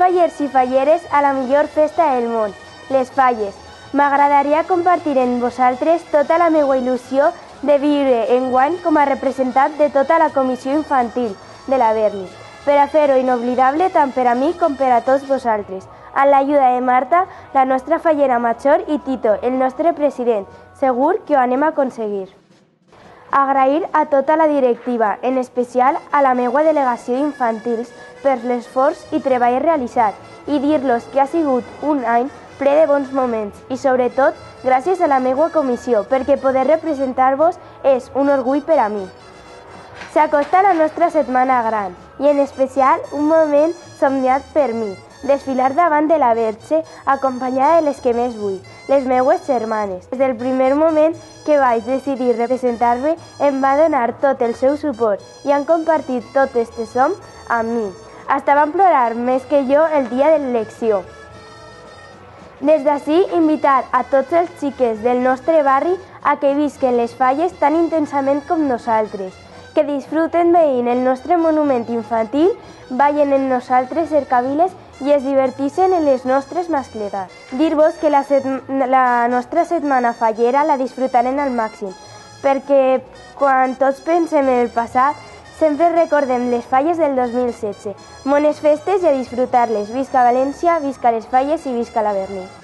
fallers i falleres a la millor festa del món, les Falles. M'agradaria compartir amb vosaltres tota la meva il·lusió de viure enguany com a representant de tota la comissió infantil de la Berni, per a fer-ho inoblidable tant per a mi com per a tots vosaltres, amb l'ajuda de Marta, la nostra fallera major, i Tito, el nostre president. Segur que ho anem a aconseguir. Agrair a tota la directiva, en especial a la meva delegació d'infantils, per l'esforç i treball realitzat, i dir-los que ha sigut un any ple de bons moments i, sobretot, gràcies a la meva comissió, perquè poder representar-vos és un orgull per a mi. S'acosta la nostra setmana gran i, en especial, un moment somniat per mi, desfilar davant de la Verge acompanyada de les que més vull, les meues germanes. Des del primer moment que vaig decidir representar-me em va donar tot el seu suport i han compartit tot este som amb mi. Hasta van plorar més que jo el dia de l'elecció. Des d'ací, invitar a tots els xiques del nostre barri a que visquen les Falles tan intensament com nosaltres, que disfruten veient el nostre monument infantil, ballen amb nosaltres cercaviles i es diverteixen en les nostres mascletes. Dir-vos que la nostra setmana fallera la disfrutarem al màxim, perquè quan tots pensem en el passat, sempre recordem les Falles del 2016. Bones festes i a disfrutar-les. Visca València, visca les Falles i visca la Berni.